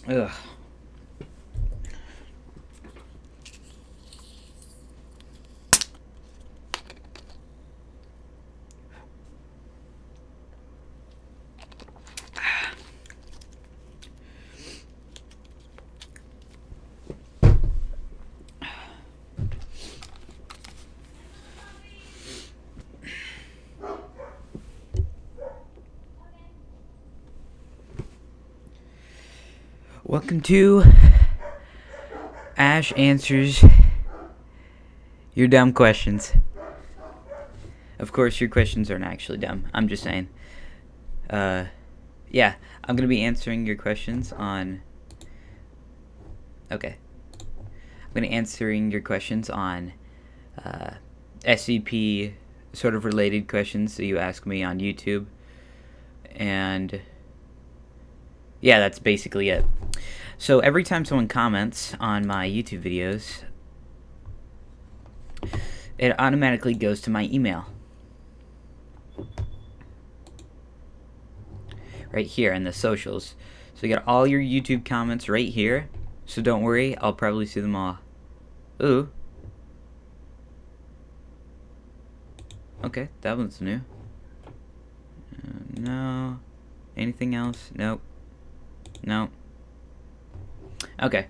Ugh. Welcome to Ash Answers Your Dumb Questions. Of course, your questions aren't actually dumb. I'm just saying. Yeah, I'm going to be answering your questions on... Okay. I'm going to be answering your questions on SCP sort of related questions that you ask me on YouTube. And... yeah, that's basically it. So every time someone comments on my YouTube videos, it automatically goes to my email. Right here in the socials. So you got all your YouTube comments right here. So don't worry, I'll probably see them all. Ooh. Okay, that one's new. No. Anything else? Nope. No. Okay.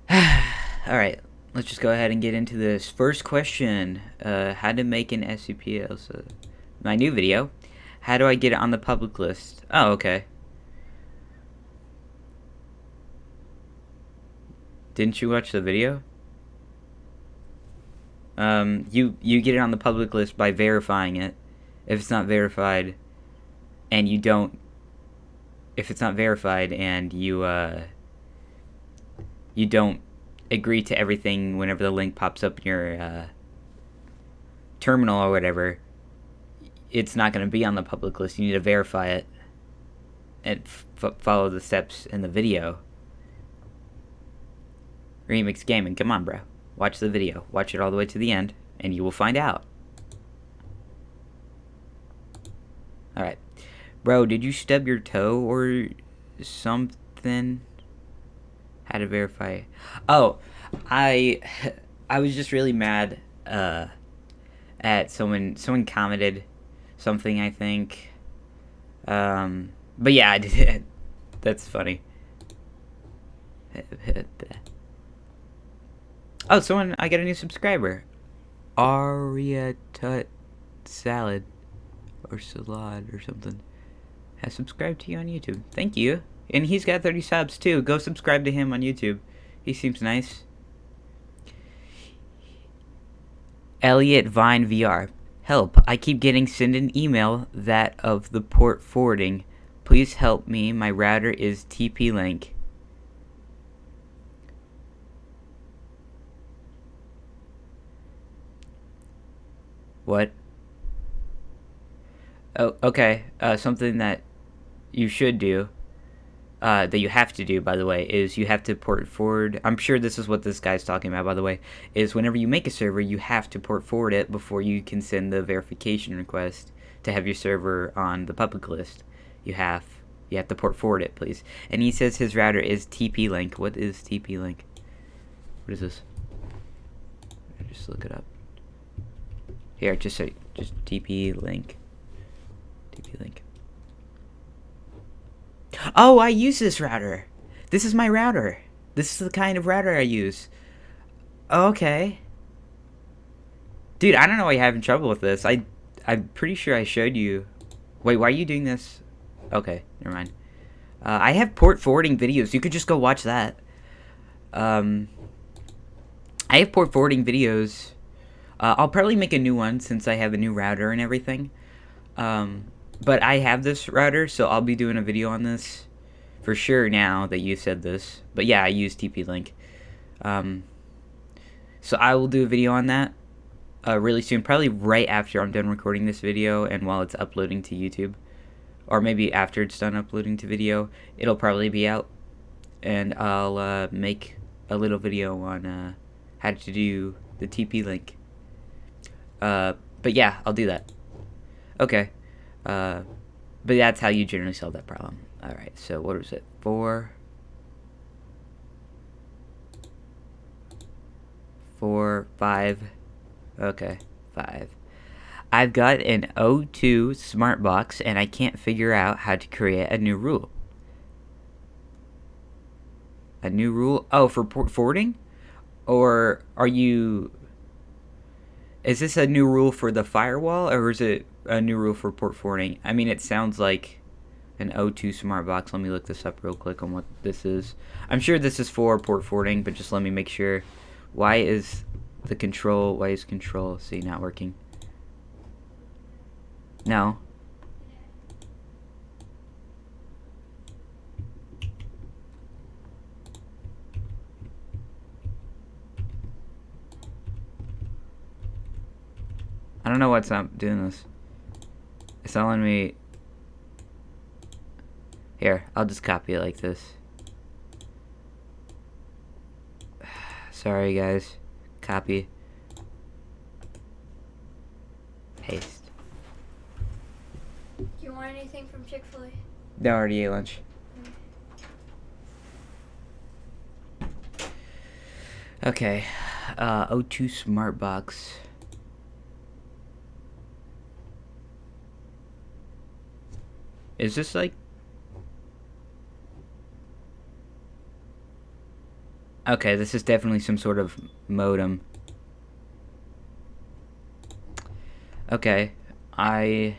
Alright, let's just go ahead and get into this. First question. How to make an SCP Sl my new video. How do I get it on the public list? Oh, okay. Didn't you watch the video? You get it on the public list by verifying it. If it's not verified and you don't... If it's not verified and you don't agree to everything whenever the link pops up in your terminal or whatever, it's not going to be on the public list. You need to verify it and follow the steps in the video. Remix Gaming, come on, bro. Watch the video. Watch it all the way to the end, and you will find out. Alright. Bro, did you stub your toe or something? How to verify? Oh, I was just really mad at someone commented something, I think. But yeah, I did. That's funny. Oh, I got a new subscriber. Aria Tut Salad or Salad or something has subscribed to you on YouTube. Thank you. And he's got 30 subs too. Go subscribe to him on YouTube. He seems nice. Elliot Vine VR. Help. I keep getting sent an email that of the port forwarding. Please help me. My router is TP-Link. What? Oh, okay. Something that you should do, that you have to do, by the way, is you have to port forward. I'm sure this is what this guy's talking about, by the way, is whenever you make a server, you have to port forward it before you can send the verification request to have your server on the public list. You have to port forward it, please. And he says his router is TP-Link. What is TP-Link? What is this? Just look it up. Here, just TP-Link. TP-Link. Oh, I use this router. This is my router. This is the kind of router I use. Okay. Dude, I don't know why you're having trouble with this. I'm pretty sure I showed you. Wait, why are you doing this? Okay, never mind. I have port forwarding videos. You could just go watch that. I have port forwarding videos. I'll probably make a new one since I have a new router and everything. But I have this router, so I'll be doing a video on this for sure now that you said this. But yeah, I use TP-Link. So I will do a video on that really soon, probably right after I'm done recording this video and while it's uploading to YouTube. Or maybe after it's done uploading to video, it'll probably be out. And I'll make a little video on how to do the TP-Link. But yeah, I'll do that. Okay. But that's how you generally solve that problem. Alright, so what was it? 4, 4, 5. Okay, 5. I've got an O2 smart box and I can't figure out how to create a new rule. A new rule? Oh, for port forwarding? Or are you... Is this a new rule for the firewall, or is it a new rule for port forwarding? I mean, it sounds like an O2 smart box. Let me look this up real quick on what this is. I'm sure this is for port forwarding, but just let me make sure. Why is control C not working? No. I don't know what's not doing this. It's telling me... Here, I'll just copy it like this. Sorry, guys. Copy. Paste. Do you want anything from Chick-fil-A? No, I already ate lunch. Okay. O2 smart box. Is this like... Okay, this is definitely some sort of modem. Okay, and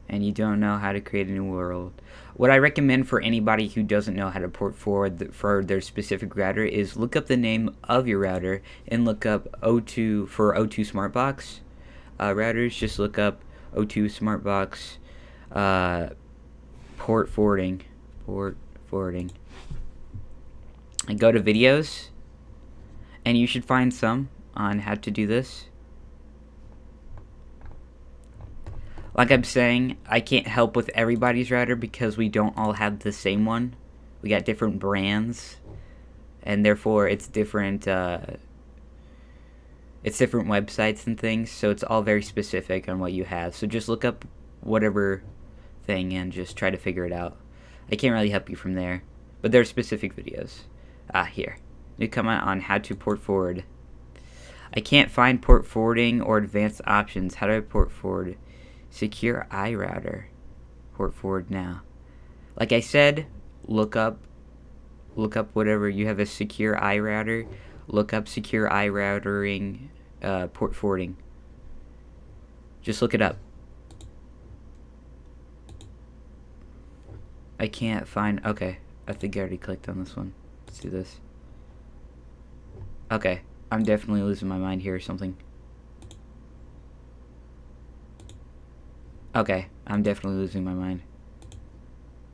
you don't know how to create a new world. What I recommend for anybody who doesn't know how to port forward for their specific router is look up the name of your router and look up O2 for O2 Smartbox routers. Just look up O2 Smartbox port forwarding. And go to videos, and you should find some on how to do this. Like I'm saying, I can't help with everybody's router because we don't all have the same one. We got different brands, and therefore it's different websites and things, so it's all very specific on what you have. So just look up whatever thing and just try to figure it out. I can't really help you from there, but there are specific videos. Here. New comment on how to port forward. I can't find port forwarding or advanced options. How do I port forward? Secure iRouter. Port forward now. Like I said, look up whatever. You have a secure iRouter. Look up secure iRoutering port forwarding. Just look it up. I can't find... Okay. I think I already clicked on this one. Let's do this. Okay. I'm definitely losing my mind here or something. Okay. I'm definitely losing my mind.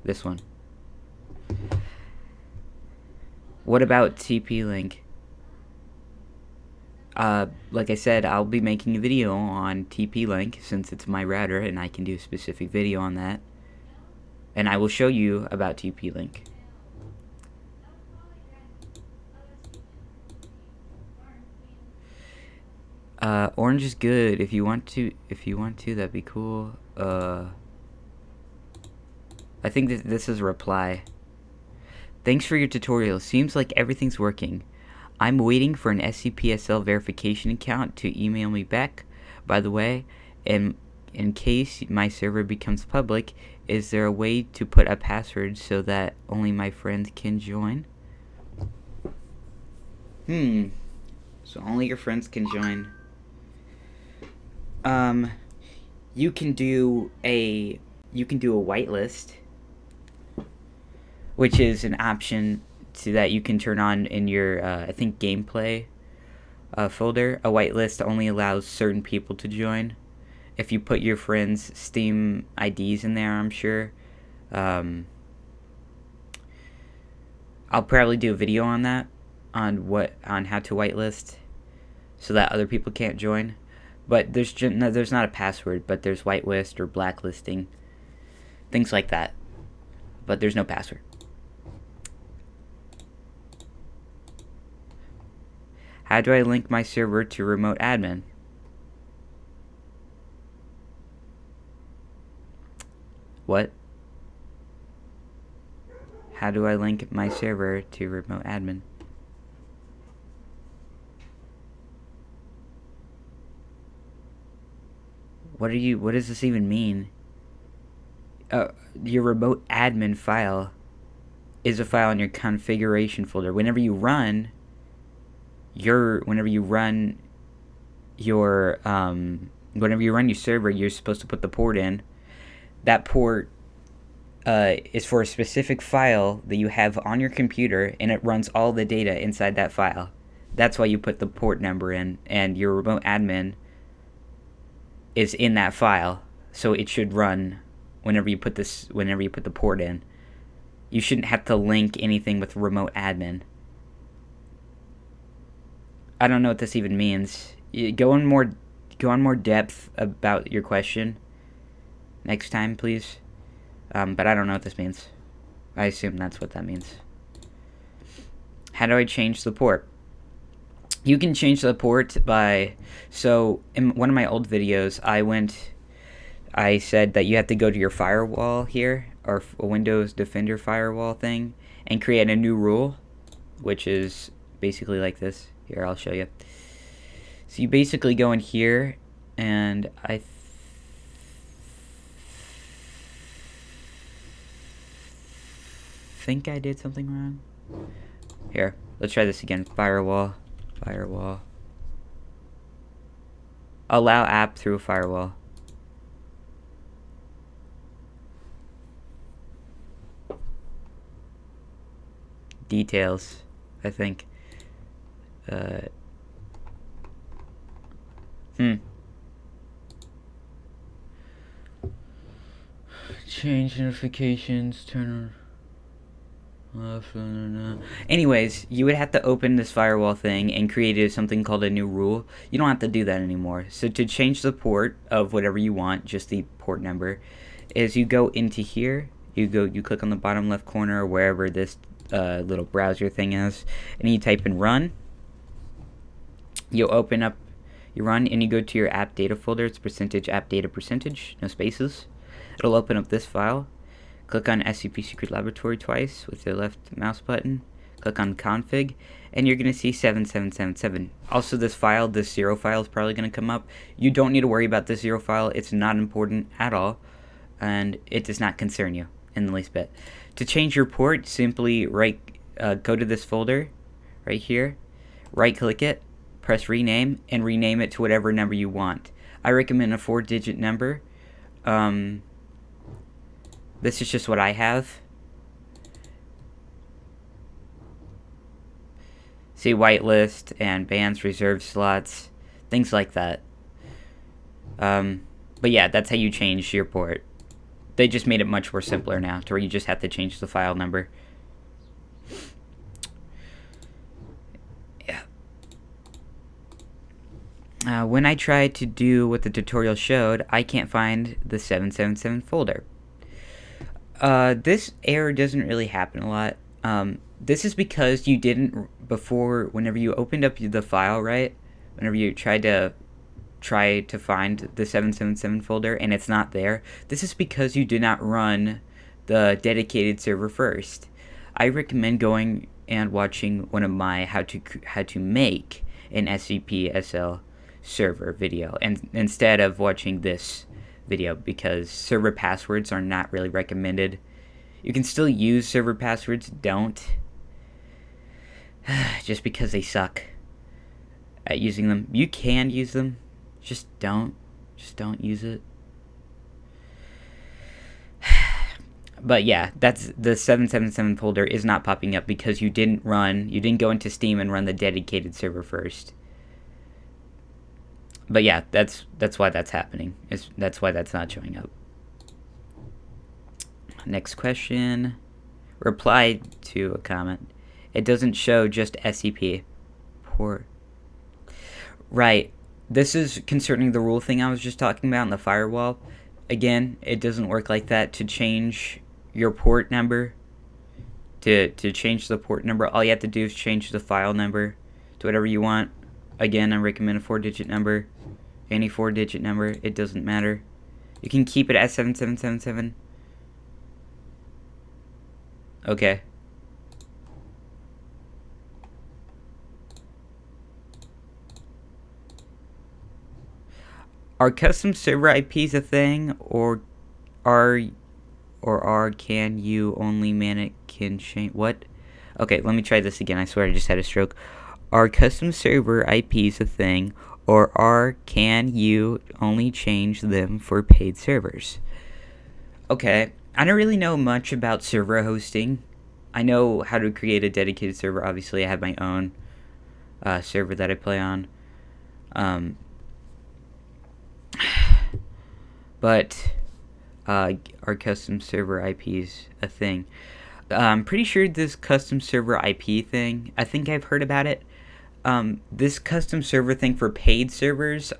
This one. What about TP-Link? Like I said, I'll be making a video on TP-Link since it's my router and I can do a specific video on that. And I will show you about TP-Link. Orange is good. If you want to, that'd be cool. I think that this is a reply. Thanks for your tutorial. Seems like everything's working. I'm waiting for an Scp Sl verification account to email me back. By the way, in case my server becomes public, is there a way to put a password so that only my friends can join? So only your friends can join. You can do a whitelist, which is an option that you can turn on in your I think gameplay folder. A whitelist only allows certain people to join. If you put your friends' Steam IDs in there, I'm sure. I'll probably do a video on that, on how to whitelist, so that other people can't join. But there's not a password, but there's whitelist or blacklisting, things like that. But there's no password. How do I link my server to remote admin? What? How do I link my server to remote admin? What does this even mean? Your remote admin file is a file in your configuration folder. Whenever you run your server, you're supposed to put the port in. That port is for a specific file that you have on your computer, and it runs all the data inside that file. That's why you put the port number in, and your remote admin is in that file, so it should run whenever you put the port in. You shouldn't have to link anything with remote admin. I don't know what this even means. Go on more depth about your question next time, please. But I don't know what this means. I assume that's what that means. How do I change the port? You can change the port by... So, in one of my old videos, I said that you have to go to your firewall here, or a Windows Defender firewall thing, and create a new rule, which is basically like this. Here, I'll show you. So you basically go in here, and I think I did something wrong. Here, let's try this again. Firewall. Allow app through a firewall. Details, I think. Change notifications, turn off. Anyways, you would have to open this firewall thing and create something called a new rule. You don't have to do that anymore. So to change the port of whatever you want, just the port number, is you go into here, you click on the bottom left corner or wherever this little browser thing is, and you type in run. You open up, you run, and you go to your app data folder. It's %app data %, no spaces. It'll open up this file. Click on SCP Secret Laboratory twice with the left mouse button. Click on config, and you're going to see 7777. Also, this 0 file is probably going to come up. You don't need to worry about this 0 file. It's not important at all, and it does not concern you in the least bit. To change your port, simply go to this folder right here, right-click it, press rename, and rename it to whatever number you want. I recommend a 4-digit number. This is just what I have. See, whitelist and bans, reserved slots, things like that. But yeah, that's how you change your port. They just made it much more simpler now, to where you just have to change the file number. Yeah. When I tried to do what the tutorial showed, I can't find the 777 folder. This error doesn't really happen a lot. This is because you didn't before. Whenever you opened up the file, right? Whenever you tried to find the 777 folder and it's not there, this is because you did not run the dedicated server first. I recommend going and watching one of my how to make an SCP Sl Server video, and instead of watching this video, because server passwords are not really recommended. You can still use server passwords, don't. Just because they suck at using them. You can use them, just don't use it. But yeah, that's the 777 folder is not popping up because you didn't go into Steam and run the dedicated server first. But yeah, that's why that's happening. That's why that's not showing up. Next question. Reply to a comment. It doesn't show just SCP. Port. Right. This is concerning the rule thing I was just talking about in the firewall. Again, it doesn't work like that. To change your port number, to change the port number, all you have to do is change the file number to whatever you want. Again, I recommend a 4-digit number. Any 4-digit number, it doesn't matter. You can keep it at 7777. Okay. Are custom server IPs a thing, are can you only mannequin change? What? Okay, let me try this again. I swear I just had a stroke. Are custom server IPs a thing, or can you only change them for paid servers? Okay, I don't really know much about server hosting. I know how to create a dedicated server. Obviously, I have my own server that I play on. Um, but are custom server IPs a thing? I'm pretty sure this custom server IP thing, I think I've heard about it. This custom server thing for paid servers,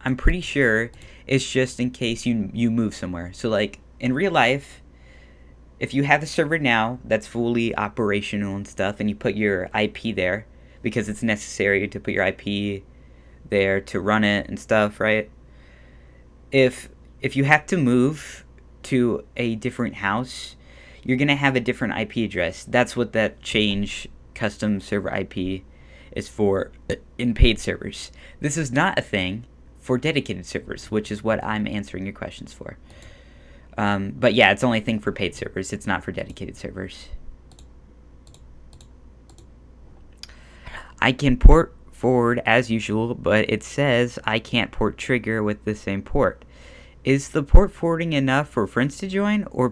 I'm pretty sure it's just in case you move somewhere. So like in real life, if you have a server now that's fully operational and stuff, and you put your IP there because it's necessary to put your IP there to run it and stuff, right? If you have to move to a different house, you're gonna have a different IP address. That's what that change custom server IP is for in paid servers. This is not a thing for dedicated servers, which is what I'm answering your questions for. But yeah, it's only a thing for paid servers. It's not for dedicated servers. I can port forward as usual, but it says I can't port trigger with the same port. Is the port forwarding enough for friends to join, or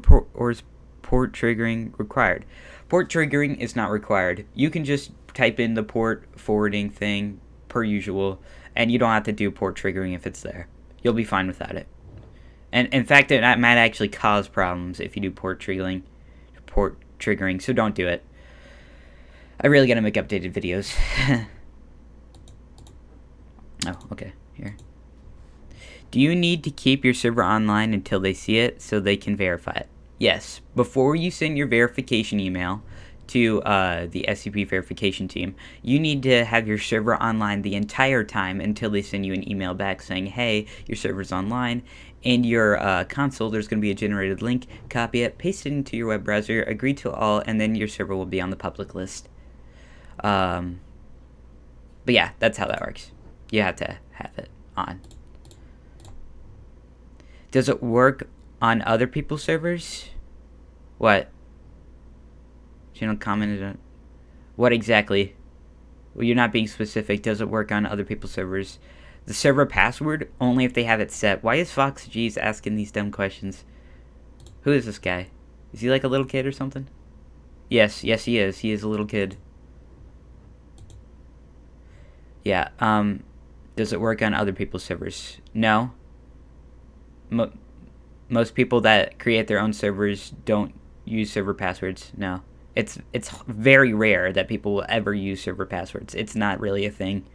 is port triggering required? Port triggering is not required. You can just type in the port forwarding thing per usual, and you don't have to do port triggering if it's there. You'll be fine without it. And in fact, it might actually cause problems if you do port triggering, so don't do it. I really gotta make updated videos. Oh, okay, here. Do you need to keep your server online until they see it so they can verify it? Yes. Before you send your verification email to the SCP verification team, you need to have your server online the entire time until they send you an email back saying, hey, your server's online. In your console, there's going to be a generated link. Copy it, paste it into your web browser, agree to all, and then your server will be on the public list. But yeah, that's how that works. You have to have it on. Does it work on other people's servers? What? Channel commented on... What exactly? Well, you're not being specific. Does it work on other people's servers? The server password? Only if they have it set. Why is Fox G's asking these dumb questions? Who is this guy? Is he like a little kid or something? Yes, he is. He is a little kid. Yeah, does it work on other people's servers? No. Most people that create their own servers don't use server passwords. No. It's very rare that people will ever use server passwords. It's not really a thing.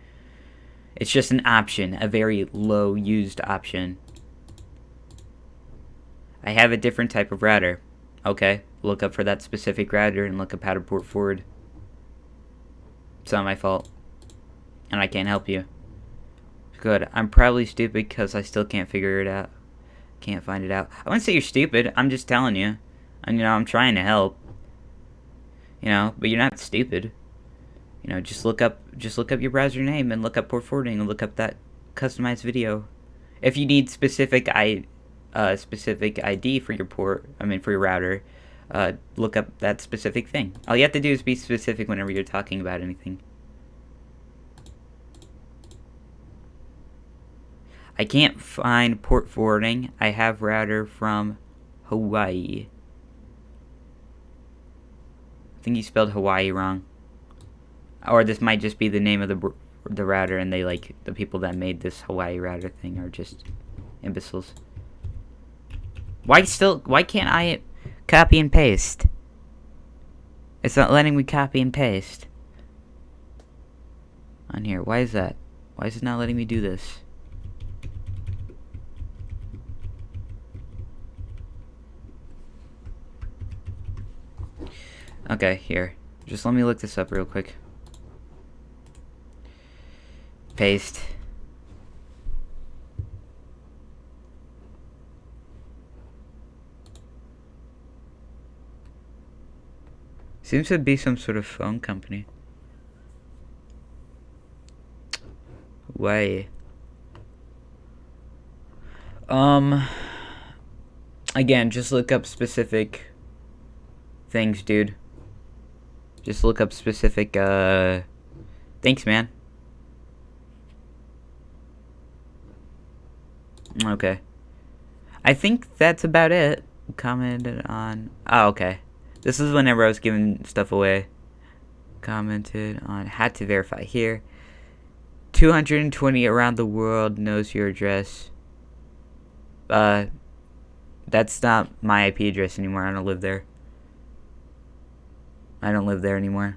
It's just an option, a very low used option. I have a different type of router. Okay, look up for that specific router and look up how to port forward. It's not my fault. And I can't help you. Good. I'm probably stupid because I still can't figure it out. Can't find it out. I wouldn't say you're stupid. I'm just telling you. And, I'm trying to help. But you're not stupid. Just look up your browser name and look up port forwarding and look up that customized video. If you need specific ID for your for your router, look up that specific thing. All you have to do is be specific whenever you're talking about anything. I can't find port forwarding. I have router from Hawaii. I think you spelled Hawaii wrong. Or this might just be the name of the router, and they the people that made this Hawaii router thing are just imbeciles. Why can't I copy and paste? It's not letting me copy and paste on here. Why is that? Why is it not letting me do this? Okay, here. Just let me look this up real quick. Paste. Seems to be some sort of phone company. Why? Again, just look up specific things, dude. Just look up specific, thanks, man. Okay. I think that's about it. Commented on... Oh, okay. This is whenever I was giving stuff away. Commented on... Had to verify here. 220 around the world knows your address. That's not my IP address anymore. I don't live there. I don't live there anymore.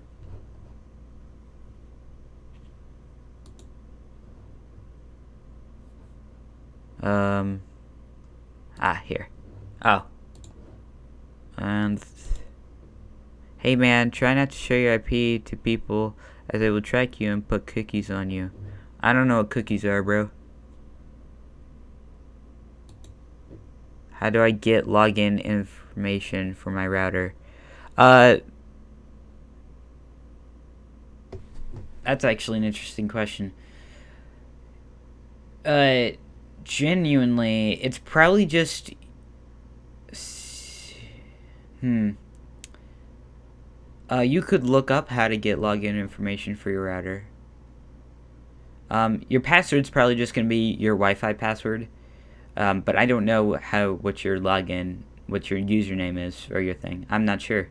Here. Oh. And... Hey man, try not to share your IP to people as they will track you and put cookies on you. I don't know what cookies are, bro. How do I get login information for my router? That's actually an interesting question. Genuinely, it's probably just... you could look up how to get login information for your router. Your password's probably just going to be your Wi-Fi password. But I don't know what your username is or your thing. I'm not sure.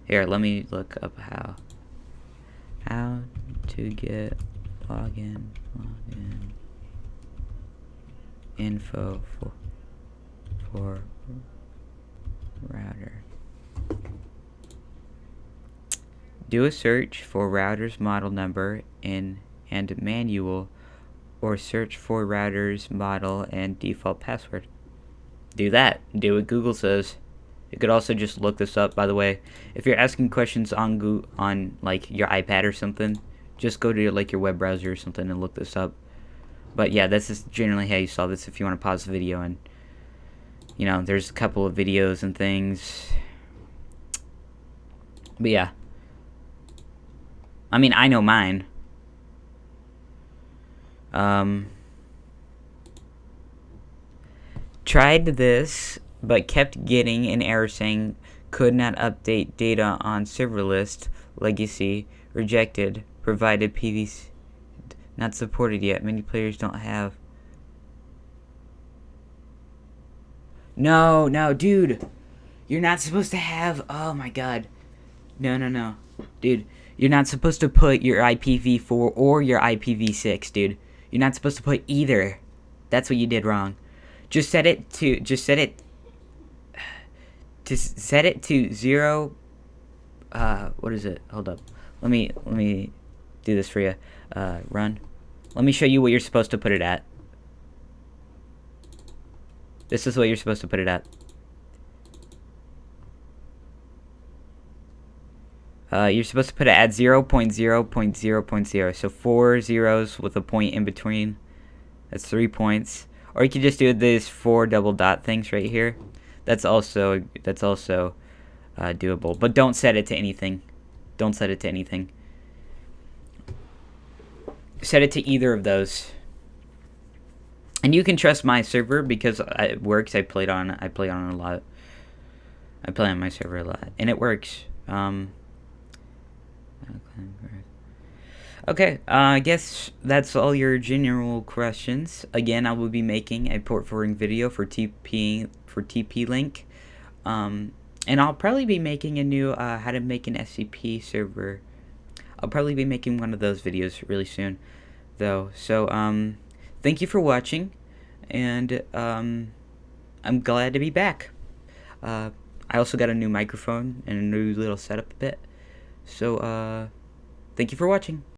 Here, let me look up how to get login info for router. Do a search for router's model number and manual, or search for router's model and default password. Do that. Do what Google says. You could also just look this up, by the way. If you're asking questions on Google, on like your iPad or something, just go to like your web browser or something and look this up. But yeah, this is generally how you solve this if you want to pause the video and, you know, there's a couple of videos and things. But yeah. I mean, I know mine. Tried this, but kept getting an error saying could not update data on server list, legacy, rejected, provided PVC, not supported yet. Many players don't have. No, dude. You're not supposed to have, oh my god. No. Dude, you're not supposed to put your IPv4 or your IPv6, dude. You're not supposed to put either. That's what you did wrong. Set it to 0. What is it? Hold up. Let me do this for you. Run. Let me show you what you're supposed to put it at. This is what you're supposed to put it at. You're supposed to put it at 0.0.0.0. So 4 zeros with a point in between. That's 3 points. Or you could just do these 4 double dot things right here. That's also doable. But don't set it to anything. Don't set it to anything. Set it to either of those. And you can trust my server because it works. I play on it a lot. I play on my server a lot, and it works. Okay, I guess that's all your general questions. Again, I will be making a port forwarding video for TP-Link, and I'll probably be making a new how to make an SCP server. I'll probably be making one of those videos really soon, though. So thank you for watching, and I'm glad to be back. I also got a new microphone and a new little setup a bit. So thank you for watching.